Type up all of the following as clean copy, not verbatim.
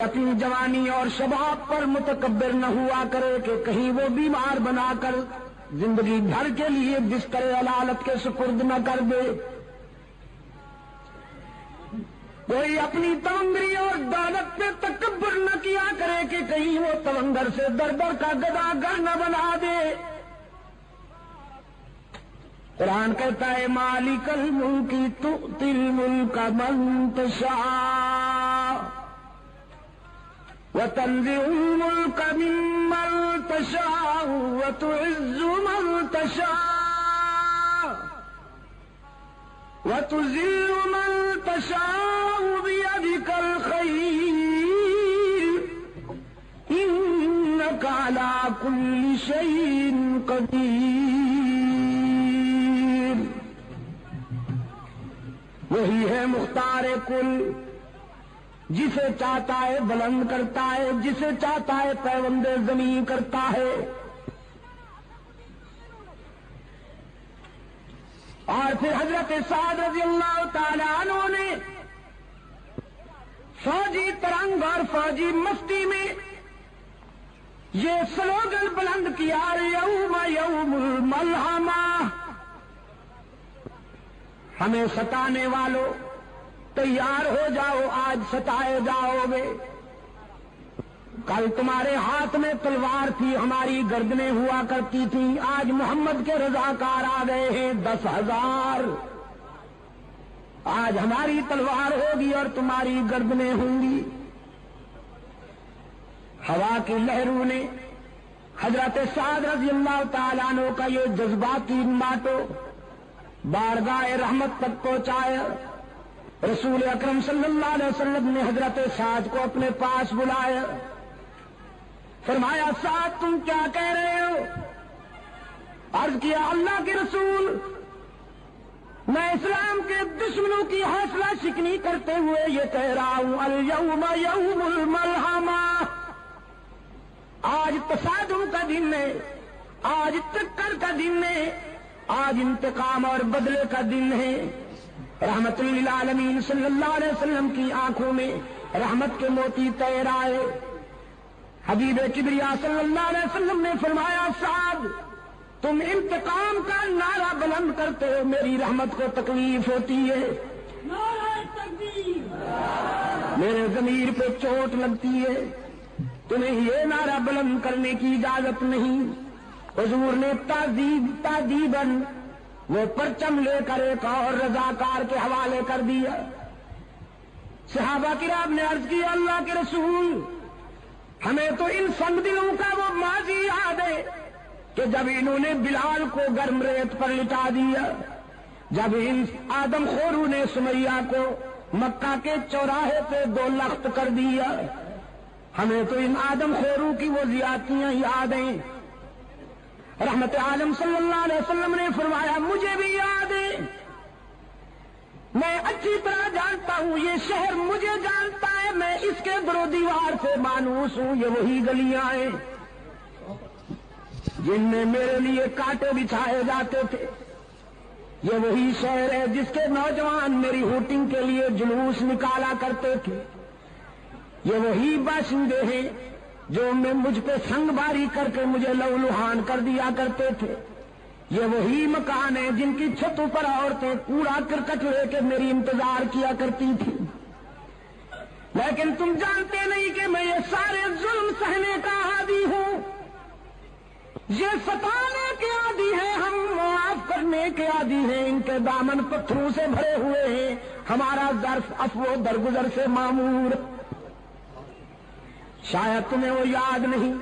اپنی جوانی اور شباب پر متکبر نہ ہوا کرے کہ کہیں وہ بیمار بنا کر زندگی بھر کے لیے بستر علالت کے سپرد نہ کر دے۔ کوئی اپنی تونگری اور دولت پہ تکبر نہ کیا کرے کہ کہیں وہ تونگر سے در در کا گدا گر نہ بنا دے۔ قرآن کہتا ہے مالک الملک تؤتی الملک من تشاء وتنزع الملك ممن تشاء وتعز من تشاء وتذل من تشاء بيدك الخير إنك على كل شيء قدير۔ وہی ہے مختار کل، جسے چاہتا ہے بلند کرتا ہے، جسے چاہتا ہے پیوند زمین کرتا ہے۔ اور پھر حضرت سعد رضی اللہ تعالی عنہ نے فوجی ترنگ اور فوجی مستی میں یہ سلوگن بلند کیا یوم یوم الملحمہ، ہمیں ستانے والوں تیار ہو جاؤ، آج ستائے جاؤ گے۔ کل تمہارے ہاتھ میں تلوار تھی، ہماری گردنیں ہوا کرتی تھیں، آج محمد کے رضاکار آ گئے ہیں 10,000۔ آج ہماری تلوار ہوگی اور تمہاری گردنیں ہوں گی۔ ہوا کی لہروں نے حضرت سعد رضی اللہ تعالیٰ عنہ کا یہ جذباتی ماتو بارگاہ رحمت تک پہنچایا۔ رسول اکرم صلی اللہ علیہ وسلم نے حضرت سعد کو اپنے پاس بلایا، فرمایا سعد تم کیا کہہ رہے ہو؟ عرض کیا اللہ کے رسول، میں اسلام کے دشمنوں کی حوصلہ شکنی کرتے ہوئے یہ کہہ رہا ہوں الیوم یوم الملحمہ، آج تصادم کا دن ہے، آج ٹکر کا دن ہے، آج انتقام اور بدلے کا دن ہے۔ رحمت للعالمین صلی اللہ علیہ وسلم کی آنکھوں میں رحمت کے موتی تیر آئے۔ حبیب کبریا صلی اللہ علیہ وسلم نے فرمایا سعد تم انتقام کا نعرہ بلند کرتے ہو، میری رحمت کو تکلیف ہوتی ہے، نعرہ تکبیر، میرے ضمیر پہ چوٹ لگتی ہے، تمہیں یہ نعرہ بلند کرنے کی اجازت نہیں۔ حضور نے تعذیباً وہ پرچم لے کر ایک اور رضاکار کے حوالے کر دیا۔ صحابہ کرام نے عرض کیا اللہ کے رسول، ہمیں تو ان سنگ دلوں کا وہ ماضی یاد ہے کہ جب انہوں نے بلال کو گرم ریت پر لٹا دیا، جب ان آدم خوروں نے سمیہ کو مکہ کے چوراہے پہ 2 لخت کر دیا، ہمیں تو ان آدم خوروں کی وہ زیادتیاں یاد ہیں۔ رحمت عالم صلی اللہ علیہ وسلم نے فرمایا مجھے بھی یاد ہے، میں اچھی طرح جانتا ہوں، یہ شہر مجھے جانتا ہے، میں اس کے در و دیوار سے مانوس ہوں، یہ وہی گلیاں ہیں جن میں میرے لیے کانٹے بچھائے جاتے تھے، یہ وہی شہر ہے جس کے نوجوان میری ہوٹنگ کے لیے جلوس نکالا کرتے تھے، یہ وہی باشندے ہیں جو میں مجھ پہ سنگ باری کر کے مجھے لہولہان کر دیا کرتے تھے، یہ وہی مکان ہیں جن کی چھتوں پر عورتیں کوڑا کرکٹ لے کے میری انتظار کیا کرتی تھی۔ لیکن تم جانتے نہیں کہ میں یہ سارے ظلم سہنے کا عادی ہوں، یہ ستانے کے عادی ہیں، ہم معاف کرنے کے عادی ہیں، ان کے دامن پتھروں سے بھرے ہوئے ہیں، ہمارا ظرف عفو و درگزر سے معمور۔ شاید تمہیں وہ یاد نہیں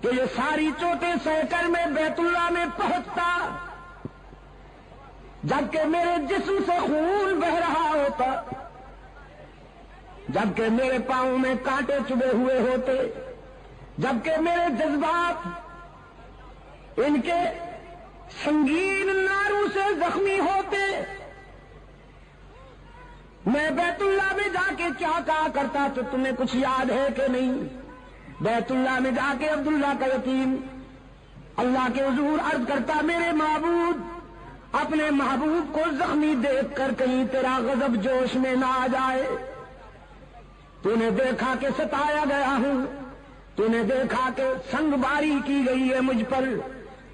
کہ یہ ساری چوٹیں سہ کر میں بیت اللہ میں پہنچتا جبکہ میرے جسم سے خون بہ رہا ہوتا، جبکہ میرے پاؤں میں کانٹے چبھے ہوئے ہوتے، جبکہ میرے جذبات ان کے سنگین ناروں سے زخمی ہوتے، میں بیت اللہ میں جا کے کیا کہا کرتا تو تمہیں کچھ یاد ہے کہ نہیں؟ بیت اللہ میں جا کے عبداللہ کا یتیم اللہ کے حضور عرض کرتا میرے معبود اپنے محبوب کو زخمی دیکھ کر کہیں تیرا غضب جوش میں نہ آ جائے۔ تو نے دیکھا کہ ستایا گیا ہوں، تو نے دیکھا کہ سنگباری کی گئی ہے مجھ پر،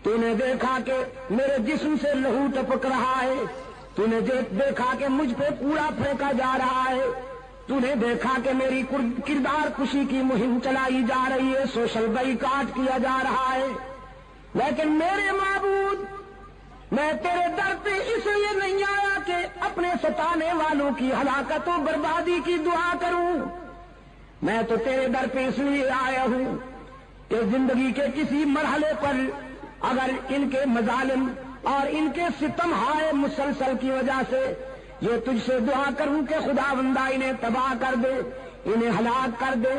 تو نے دیکھا کہ میرے جسم سے لہو ٹپک رہا ہے، تو نے دیکھا کہ مجھ پہ کوڑا پھینکا جا رہا ہے، تو نے دیکھا کہ میری کردار کشی کی مہم چلائی جا رہی ہے، سوشل بائیکاٹ کیا جا رہا ہے، لیکن میرے معبود میں تیرے در پہ اس لیے نہیں آیا کہ اپنے ستانے والوں کی ہلاکت و بربادی کی دعا کروں، میں تو تیرے در پہ اس لیے آیا ہوں کہ زندگی کے کسی مرحلے پر اگر ان کے مظالم اور ان کے ستم ہائے مسلسل کی وجہ سے یہ تجھ سے دعا کروں کہ خدا بندہ انہیں تباہ کر دے، انہیں ہلاک کر دے،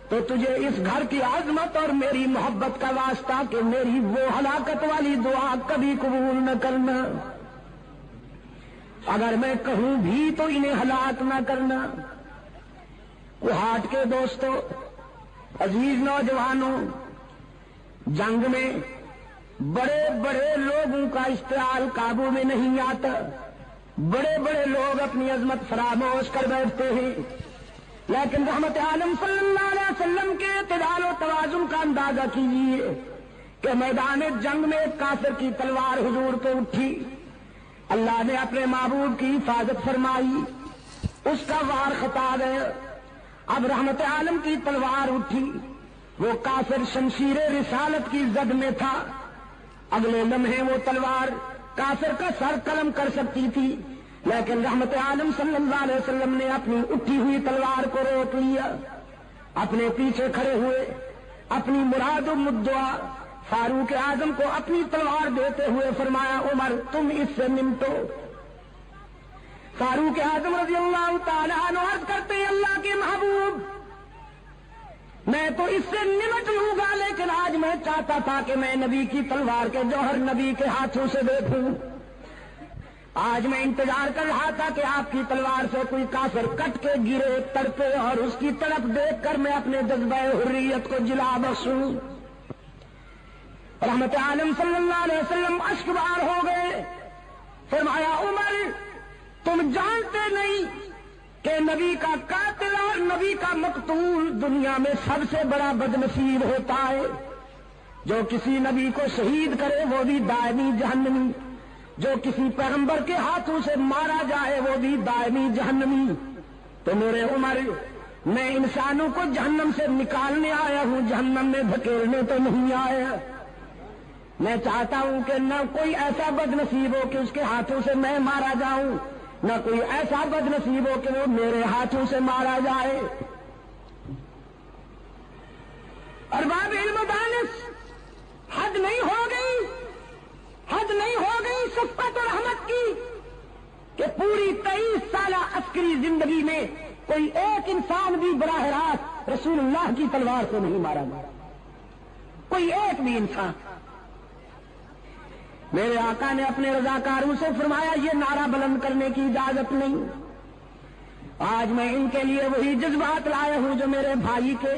تو تجھے اس گھر کی عظمت اور میری محبت کا واسطہ کہ میری وہ ہلاکت والی دعا کبھی قبول نہ کرنا، اگر میں کہوں بھی تو انہیں ہلاک نہ کرنا۔ کوہاٹ کے دوستوں، عزیز نوجوانوں، جنگ میں بڑے بڑے لوگوں کا اشتعال قابو میں نہیں آتا، بڑے بڑے لوگ اپنی عظمت فراموش کر بیٹھتے ہیں، لیکن رحمت عالم صلی اللہ علیہ وسلم کے اعتدال و توازن کا اندازہ کیجیے کہ میدان جنگ میں ایک کافر کی تلوار حضور پہ اٹھی، اللہ نے اپنے محبوب کی حفاظت فرمائی، اس کا وار خطا گیا، اب رحمت عالم کی تلوار اٹھی، وہ کافر شمشیر رسالت کی زد میں تھا، اگلے لمحے وہ تلوار کافر کا سر قلم کر سکتی تھی، لیکن رحمت عالم صلی اللہ علیہ وسلم نے اپنی اٹھی ہوئی تلوار کو روک لیا، اپنے پیچھے کھڑے ہوئے اپنی مراد و مدعا فاروق اعظم کو اپنی تلوار دیتے ہوئے فرمایا، عمر تم اس سے نمٹو۔ فاروق اعظم رضی اللہ تعالیٰ عنہ عرض کرتے ہیں، اللہ کے محبوب میں تو اس سے نمٹ لوں گا، لیکن آج میں چاہتا تھا کہ میں نبی کی تلوار کے جوہر نبی کے ہاتھوں سے دیکھوں، آج میں انتظار کر رہا تھا کہ آپ کی تلوار سے کوئی کافر کٹ کے گرے تڑپے اور اس کی طرف دیکھ کر میں اپنے جذبہ حریت کو جلا بخشوں۔ رحمت عالم صلی اللہ علیہ وسلم اشکبار ہو گئے، فرمایا، عمر تم جانتے نہیں کہ نبی کا قاتل اور نبی کا مقتول دنیا میں سب سے بڑا بدنصیب ہوتا ہے، جو کسی نبی کو شہید کرے وہ بھی دائمی جہنمی، جو کسی پیغمبر کے ہاتھوں سے مارا جائے وہ بھی دائمی جہنمی۔ تو میرے عمر میں انسانوں کو جہنم سے نکالنے آیا ہوں، جہنم میں دھکیلنے تو نہیں آیا۔ میں چاہتا ہوں کہ نہ کوئی ایسا بدنصیب ہو کہ اس کے ہاتھوں سے میں مارا جاؤں، نہ کوئی ایسا بدنصیب ہو کہ وہ میرے ہاتھوں سے مارا جائے۔ ارباب علم و دانش، حد نہیں ہو گئی، حد نہیں ہو گئی شفقت و رحمت کی کہ پوری 23 سالہ عسکری زندگی میں کوئی ایک انسان بھی براہ راست رسول اللہ کی تلوار سے نہیں مارا گیا، کوئی ایک بھی انسان۔ میرے آقا نے اپنے رضاکاروں سے فرمایا، یہ نعرہ بلند کرنے کی اجازت نہیں، آج میں ان کے لیے وہی جذبات لایا ہوں جو میرے بھائی کے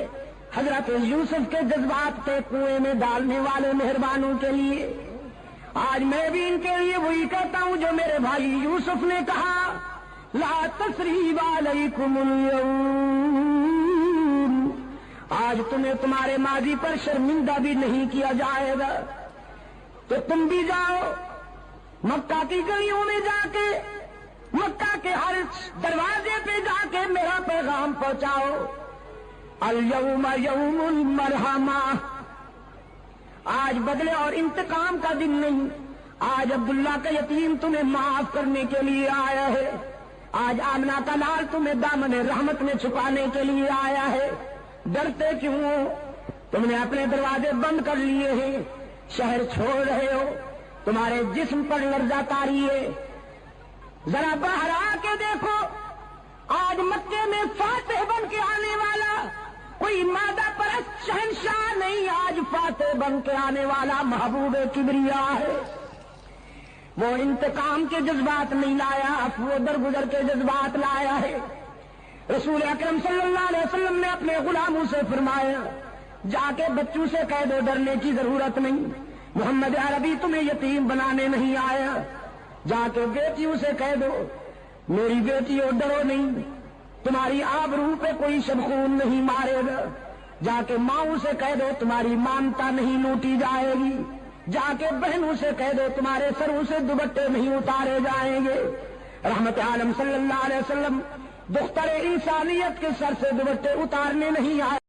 حضرت یوسف کے جذبات تھے کنویں میں ڈالنے والے مہربانوں کے لیے، آج میں بھی ان کے لیے وہی کہتا ہوں جو میرے بھائی یوسف نے کہا، لا تثریب علیکم اليوم، آج تمہیں تمہارے ماضی پر شرمندہ بھی نہیں کیا جائے گا، تو تم بھی جاؤ مکہ کی گلیوں میں جا کے، مکہ کے ہر دروازے پہ جا کے میرا پیغام پہنچاؤ، الیوم یوم المرحمہ، آج بدلے اور انتقام کا دن نہیں، آج عبداللہ کا یتیم تمہیں معاف کرنے کے لیے آیا ہے، آج آمنہ کا لال تمہیں دامن رحمت میں چھپانے کے لیے آیا ہے، ڈرتے کیوں ہو؟ تم نے اپنے دروازے بند کر لیے ہیں، شہر چھوڑ رہے ہو، تمہارے جسم پر لرزہ طاری ہے، ذرا باہر آ کے دیکھو، آج مکے میں فاتح بن کے آنے والا کوئی مادہ پرست شہنشاہ نہیں، آج فاتح بن کے آنے والا محبوب کبریا ہے۔ وہ انتقام کے جذبات نہیں لایا، وہ درگزر کے جذبات لایا ہے۔ رسول اکرم صلی اللہ علیہ وسلم نے اپنے غلاموں سے فرمایا، جا کے بچوں سے کہہ دو ڈرنے کی ضرورت نہیں، محمد عربی تمہیں یتیم بنانے نہیں آیا، جا کے بیٹیوں سے کہہ دو میری بیٹیوں ڈرو نہیں، تمہاری آبرو پہ کوئی شبخون نہیں مارے گا. جا کے ماؤں سے کہہ دو تمہاری مانتا نہیں لوٹی جائے گی. جا کے بہنوں سے کہہ دو تمہارے سروں سے دوپٹے نہیں اتارے جائیں گے. رحمت عالم صلی اللہ علیہ وسلم دختر انسانیت کے سر سے دوپٹے اتارنے نہیں آئے.